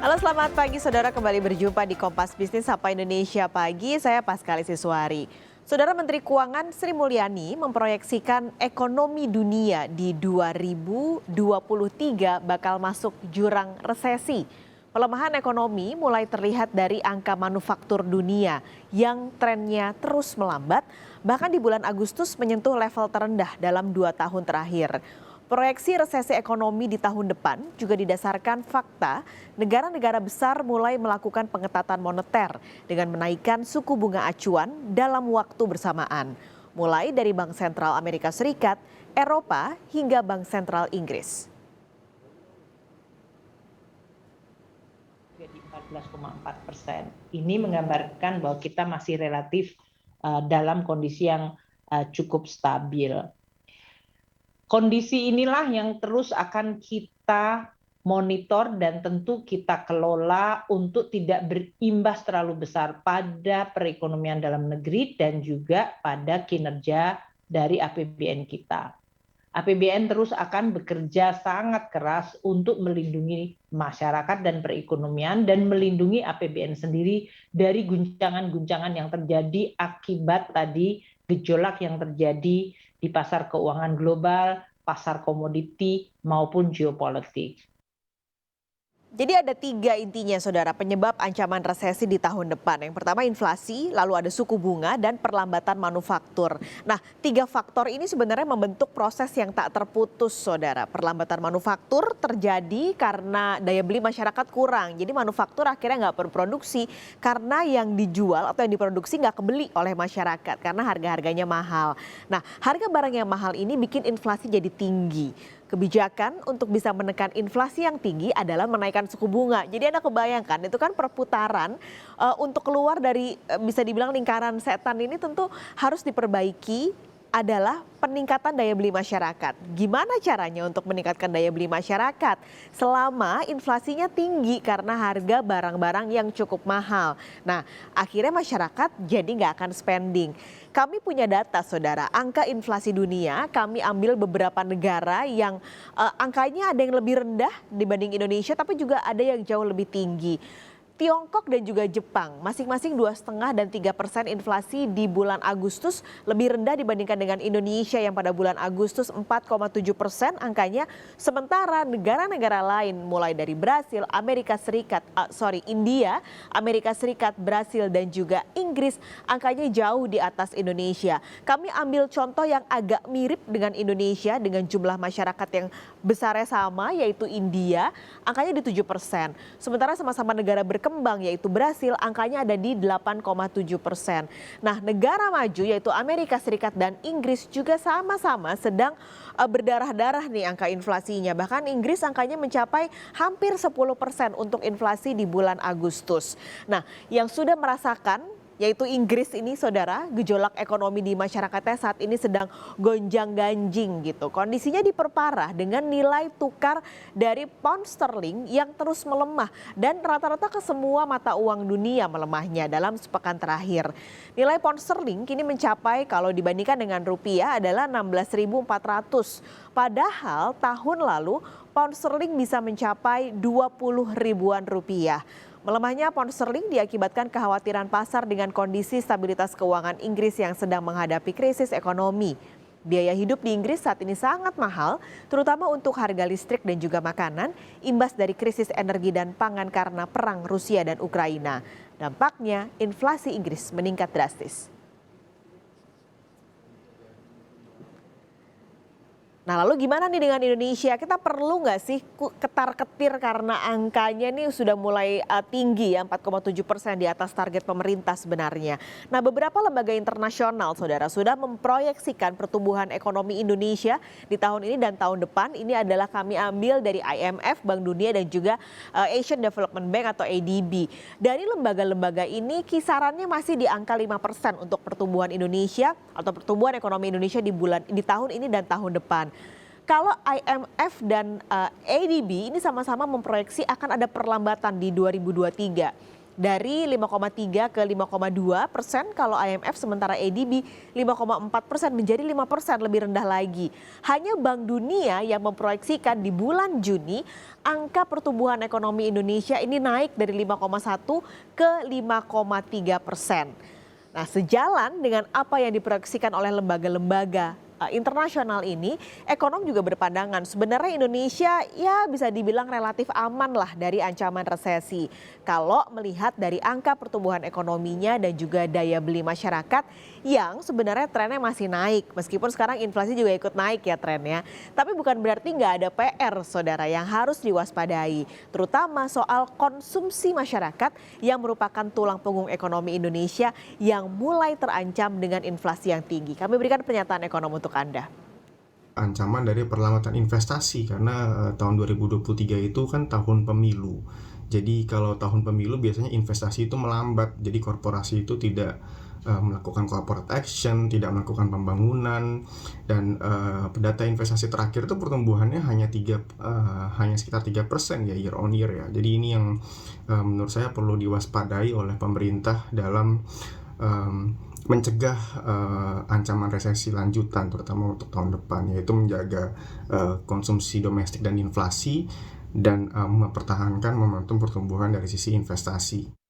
Halo selamat pagi saudara, kembali berjumpa di Kompas Bisnis Sapa Indonesia Pagi, saya Paskali Siswari. Saudara Menteri Keuangan Sri Mulyani memproyeksikan ekonomi dunia di 2023 bakal masuk jurang resesi. Pelemahan ekonomi mulai terlihat dari angka manufaktur dunia yang trennya terus melambat, bahkan di bulan Agustus menyentuh level terendah dalam 2 tahun terakhir. Proyeksi resesi ekonomi di tahun depan juga didasarkan fakta negara-negara besar mulai melakukan pengetatan moneter dengan menaikkan suku bunga acuan dalam waktu bersamaan, mulai dari Bank Sentral Amerika Serikat, Eropa, hingga Bank Sentral Inggris. Di 14,4%. Ini menggambarkan bahwa kita masih relatif dalam kondisi yang cukup stabil. Kondisi inilah yang terus akan kita monitor dan tentu kita kelola untuk tidak berimbas terlalu besar pada perekonomian dalam negeri dan juga pada kinerja dari APBN kita. APBN terus akan bekerja sangat keras untuk melindungi masyarakat dan perekonomian dan melindungi APBN sendiri dari guncangan-guncangan yang terjadi akibat tadi gejolak yang terjadi di pasar keuangan global, pasar komoditi maupun geopolitik. Jadi ada 3 intinya saudara penyebab ancaman resesi di tahun depan. Yang pertama inflasi, lalu ada suku bunga dan perlambatan manufaktur. Nah 3 faktor ini sebenarnya membentuk proses yang tak terputus saudara. Perlambatan manufaktur terjadi karena daya beli masyarakat kurang. Jadi manufaktur akhirnya nggak berproduksi karena yang dijual atau yang diproduksi nggak kebeli oleh masyarakat karena harga-harganya mahal. Nah harga barang yang mahal ini bikin inflasi jadi tinggi. Kebijakan untuk bisa menekan inflasi yang tinggi adalah menaikkan suku bunga. Jadi Anda kebayangkan itu kan perputaran untuk keluar dari bisa dibilang lingkaran setan ini tentu harus diperbaiki adalah peningkatan daya beli masyarakat. Gimana caranya untuk meningkatkan daya beli masyarakat selama inflasinya tinggi karena harga barang-barang yang cukup mahal. Nah akhirnya masyarakat jadi nggak akan spending. Kami punya data saudara, angka inflasi dunia kami ambil beberapa negara yang angkanya ada yang lebih rendah dibanding Indonesia tapi juga ada yang jauh lebih tinggi. Tiongkok dan juga Jepang masing-masing 2,5 dan 3% inflasi di bulan Agustus lebih rendah dibandingkan dengan Indonesia yang pada bulan Agustus 4,7% angkanya. Sementara negara-negara lain mulai dari Brasil, India, Amerika Serikat, Brasil dan juga Inggris angkanya jauh di atas Indonesia. Kami ambil contoh yang agak mirip dengan Indonesia dengan jumlah masyarakat yang besarnya sama yaitu India angkanya di 7%. Sementara sama-sama negara berkembang yaitu Brasil angkanya ada di 8,7%. Nah negara maju yaitu Amerika Serikat dan Inggris juga sama-sama sedang berdarah-darah nih angka inflasinya. Bahkan Inggris angkanya mencapai hampir 10% untuk inflasi di bulan Agustus. Nah yang sudah merasakan yaitu Inggris ini saudara, gejolak ekonomi di masyarakatnya saat ini sedang gonjang-ganjing gitu. Kondisinya diperparah dengan nilai tukar dari pound sterling yang terus melemah dan rata-rata ke semua mata uang dunia melemahnya dalam sepekan terakhir. Nilai pound sterling kini mencapai kalau dibandingkan dengan rupiah adalah 16.400. Padahal tahun lalu pound sterling bisa mencapai 20 ribuan rupiah. Melemahnya pound sterling diakibatkan kekhawatiran pasar dengan kondisi stabilitas keuangan Inggris yang sedang menghadapi krisis ekonomi. Biaya hidup di Inggris saat ini sangat mahal, terutama untuk harga listrik dan juga makanan, imbas dari krisis energi dan pangan karena perang Rusia dan Ukraina. Dampaknya, inflasi Inggris meningkat drastis. Nah lalu gimana nih dengan Indonesia? Kita perlu nggak sih ketar-ketir karena angkanya nih sudah mulai tinggi ya 4,7% di atas target pemerintah sebenarnya. Nah beberapa lembaga internasional saudara sudah memproyeksikan pertumbuhan ekonomi Indonesia di tahun ini dan tahun depan. Ini adalah kami ambil dari IMF, Bank Dunia dan juga Asian Development Bank atau ADB. Dari lembaga-lembaga ini kisarannya masih di angka 5% untuk pertumbuhan Indonesia atau pertumbuhan ekonomi Indonesia di tahun ini dan tahun depan. Kalau IMF dan ADB ini sama-sama memproyeksi akan ada perlambatan di 2023. dari 5,3 ke 5,2%, kalau IMF sementara ADB 5,4% menjadi 5%, lebih rendah lagi. Hanya Bank Dunia yang memproyeksikan di bulan Juni angka pertumbuhan ekonomi Indonesia ini naik dari 5,1 ke 5,3%. Nah, sejalan dengan apa yang diproyeksikan oleh lembaga-lembaga internasional ini, ekonom juga berpandangan sebenarnya Indonesia ya bisa dibilang relatif aman lah dari ancaman resesi. Kalau melihat dari angka pertumbuhan ekonominya dan juga daya beli masyarakat yang sebenarnya trennya masih naik. Meskipun sekarang inflasi juga ikut naik ya trennya. Tapi bukan berarti nggak ada PR saudara yang harus diwaspadai. Terutama soal konsumsi masyarakat yang merupakan tulang punggung ekonomi Indonesia yang mulai terancam dengan inflasi yang tinggi. Kami berikan pernyataan ekonom untuk Anda. Ancaman dari perlambatan investasi karena tahun 2023 itu kan tahun pemilu. Jadi kalau tahun pemilu biasanya investasi itu melambat. Jadi korporasi itu tidak melakukan corporate action, tidak melakukan pembangunan, dan data investasi terakhir itu pertumbuhannya hanya sekitar 3% ya year on year ya. Jadi ini yang menurut saya perlu diwaspadai oleh pemerintah dalam mencegah ancaman resesi lanjutan terutama untuk tahun depan, yaitu menjaga konsumsi domestik dan inflasi dan mempertahankan momentum pertumbuhan dari sisi investasi.